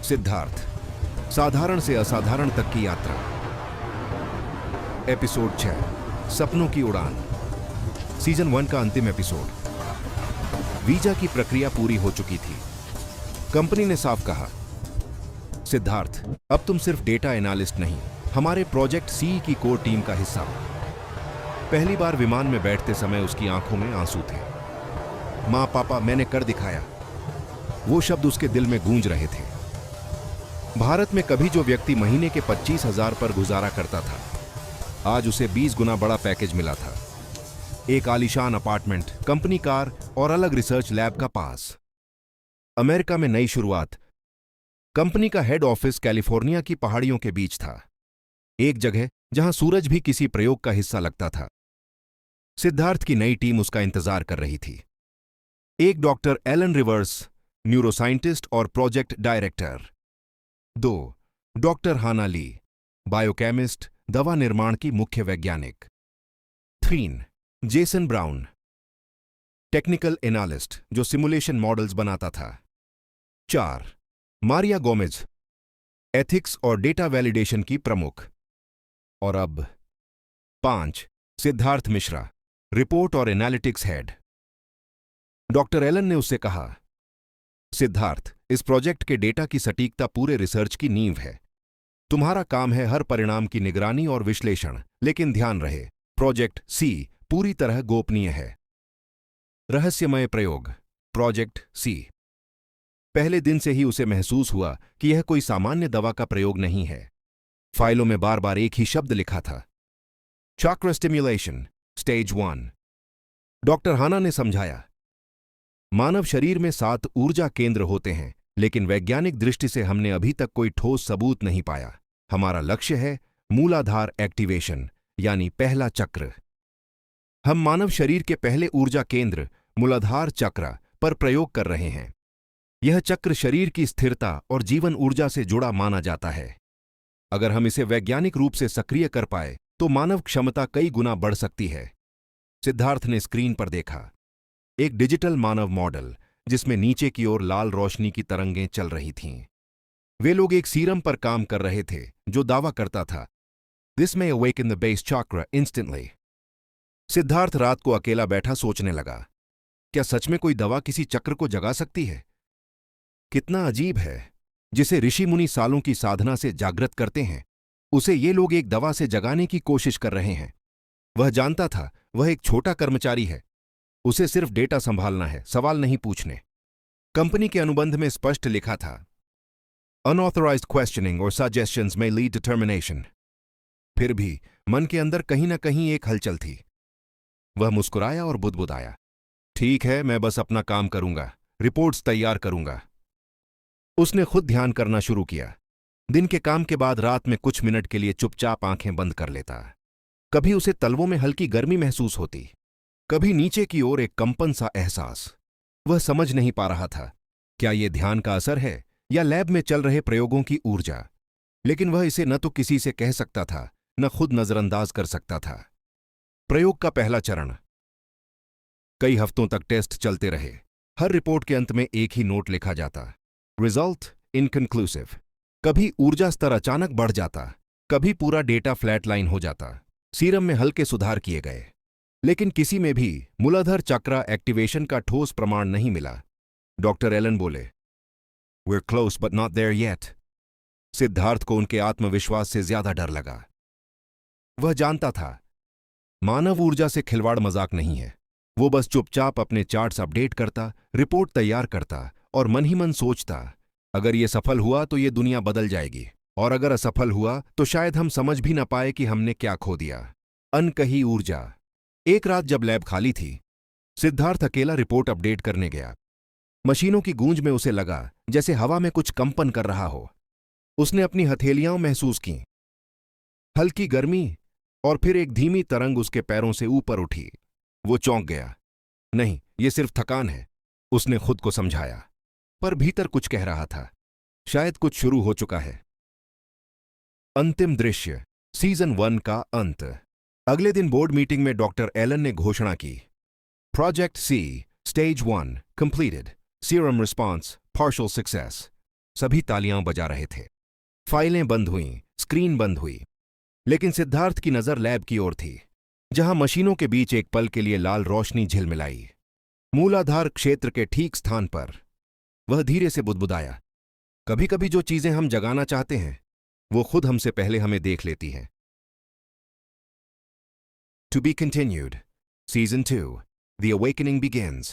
सिद्धार्थ, साधारण से असाधारण तक की यात्रा। एपिसोड 6, सपनों की उड़ान। सीजन 1 का अंतिम एपिसोड। वीजा की प्रक्रिया पूरी हो चुकी थी। कंपनी ने साफ कहा, सिद्धार्थ, अब तुम सिर्फ डेटा एनालिस्ट नहीं, हमारे प्रोजेक्ट सी की कोर टीम का हिस्सा हो। पहली बार विमान में बैठते समय उसकी आंखों में आंसू थे। मां, पापा, मैंने कर दिखाया। वो शब्द उसके दिल में गूंज रहे थे। भारत में कभी जो व्यक्ति महीने के 25,000 पर गुजारा करता था, आज उसे 20 गुना बड़ा पैकेज मिला था। एक आलीशान अपार्टमेंट, कंपनी कार और अलग रिसर्च लैब का पास। अमेरिका में नई शुरुआत। कंपनी का हेड ऑफिस कैलिफोर्निया की पहाड़ियों के बीच था, एक जगह जहां सूरज भी किसी प्रयोग का हिस्सा लगता था। सिद्धार्थ की नई टीम उसका इंतजार कर रही थी। एक डॉक्टर एलन रिवर्स, न्यूरोसाइंटिस्ट और प्रोजेक्ट डायरेक्टर। 2 डॉक्टर हाना ली, बायोकेमिस्ट, दवा निर्माण की मुख्य वैज्ञानिक। 3 जेसन ब्राउन, टेक्निकल एनालिस्ट जो सिमुलेशन मॉडल्स बनाता था। 4 मारिया गोमेज, एथिक्स और डेटा वैलिडेशन की प्रमुख। और अब 5 सिद्धार्थ मिश्रा, रिपोर्ट और एनालिटिक्स हेड। डॉक्टर एलन ने उससे कहा, सिद्धार्थ, इस प्रोजेक्ट के डेटा की सटीकता पूरे रिसर्च की नींव है। तुम्हारा काम है हर परिणाम की निगरानी और विश्लेषण, लेकिन ध्यान रहे, प्रोजेक्ट सी पूरी तरह गोपनीय है। रहस्यमय प्रयोग, प्रोजेक्ट सी। पहले दिन से ही उसे महसूस हुआ कि यह कोई सामान्य दवा का प्रयोग नहीं है। फाइलों में बार बार एक ही शब्द लिखा था, चक्र स्टिम्युलेशन, स्टेज 1। डॉक्टर हाना ने समझाया, मानव शरीर में 7 ऊर्जा केंद्र होते हैं, लेकिन वैज्ञानिक दृष्टि से हमने अभी तक कोई ठोस सबूत नहीं पाया। हमारा लक्ष्य है मूलाधार एक्टिवेशन, यानी पहला चक्र। हम मानव शरीर के पहले ऊर्जा केंद्र मूलाधार चक्र पर प्रयोग कर रहे हैं। यह चक्र शरीर की स्थिरता और जीवन ऊर्जा से जुड़ा माना जाता है। अगर हम इसे वैज्ञानिक रूप से सक्रिय कर पाए तो मानव क्षमता कई गुना बढ़ सकती है। सिद्धार्थ ने स्क्रीन पर देखा, एक डिजिटल मानव मॉडल जिसमें नीचे की ओर लाल रोशनी की तरंगें चल रही थीं। वे लोग एक सीरम पर काम कर रहे थे जो दावा करता था, this may awaken the base चक्र इंस्टेंटली। सिद्धार्थ रात को अकेला बैठा सोचने लगा, क्या सच में कोई दवा किसी चक्र को जगा सकती है? कितना अजीब है, जिसे ऋषि मुनि सालों की साधना से जागृत करते हैं, उसे ये लोग एक दवा से जगाने की कोशिश कर रहे हैं। वह जानता था वह एक छोटा कर्मचारी है, उसे सिर्फ डेटा संभालना है, सवाल नहीं पूछने। कंपनी के अनुबंध में स्पष्ट लिखा था, अनऑथराइज्ड क्वेश्चनिंग और सजेशंस में लीड टू टर्मिनेशन। फिर भी मन के अंदर कहीं ना कहीं एक हलचल थी। वह मुस्कुराया और बुदबुदाया, ठीक है, मैं बस अपना काम करूंगा, रिपोर्ट्स तैयार करूंगा। उसने खुद ध्यान करना शुरू किया। दिन के काम के बाद रात में कुछ मिनट के लिए चुपचाप आंखें बंद कर लेता। कभी उसे तलवों में हल्की गर्मी महसूस होती, कभी नीचे की ओर एक कंपन सा एहसास। वह समझ नहीं पा रहा था, क्या यह ध्यान का असर है या लैब में चल रहे प्रयोगों की ऊर्जा। लेकिन वह इसे न तो किसी से कह सकता था, न खुद नजरअंदाज कर सकता था। प्रयोग का पहला चरण। कई हफ्तों तक टेस्ट चलते रहे। हर रिपोर्ट के अंत में एक ही नोट लिखा जाता, रिजल्ट इनकंक्लूसिव। कभी ऊर्जा स्तर अचानक बढ़ जाता, कभी पूरा डेटा फ्लैटलाइन हो जाता। सीरम में हल्के सुधार किए गए, लेकिन किसी में भी मूलाधार चक्र एक्टिवेशन का ठोस प्रमाण नहीं मिला। डॉक्टर एलन बोले, We're close but not there yet। Siddharth को उनके आत्मविश्वास से ज्यादा डर लगा। वह जानता था, मानव ऊर्जा से खिलवाड़ मजाक नहीं है। वो बस चुपचाप अपने चार्ट्स अपडेट करता, रिपोर्ट तैयार करता और मन ही मन सोचता, अगर ये सफल हुआ तो ये दुनिया बदल जाएगी, और अगर असफल हुआ तो शायद हम समझ भी न पाए कि हमने क्या खो दिया। अनकही ऊर्जा। एक रात जब लैब खाली थी, सिद्धार्थ अकेला रिपोर्ट अपडेट करने गया। मशीनों की गूंज में उसे लगा जैसे हवा में कुछ कंपन कर रहा हो। उसने अपनी हथेलियां महसूस कीं, हल्की गर्मी, और फिर एक धीमी तरंग उसके पैरों से ऊपर उठी। वो चौंक गया। नहीं, ये सिर्फ थकान है, उसने खुद को समझाया, पर भीतर कुछ कह रहा था, शायद कुछ शुरू हो चुका है। अंतिम दृश्य, सीजन 1 का अंत। अगले दिन बोर्ड मीटिंग में डॉक्टर एलन ने घोषणा की, project C stage 1 completed, serum response partial success. सभी तालियां बजा रहे थे। फाइलें बंद हुईं, स्क्रीन बंद हुई, लेकिन सिद्धार्थ की नजर लैब की ओर थी, जहां मशीनों के बीच एक पल के लिए लाल रोशनी झिलमिलाई। मूलाधार क्षेत्र के ठीक स्थान पर वह धीरे से बुदबुदाया, कभी कभी जो चीजें हम जगाना चाहते हैं वो खुद हमसे पहले हमें देख लेती हैं। To be continued. Season 2. The Awakening begins.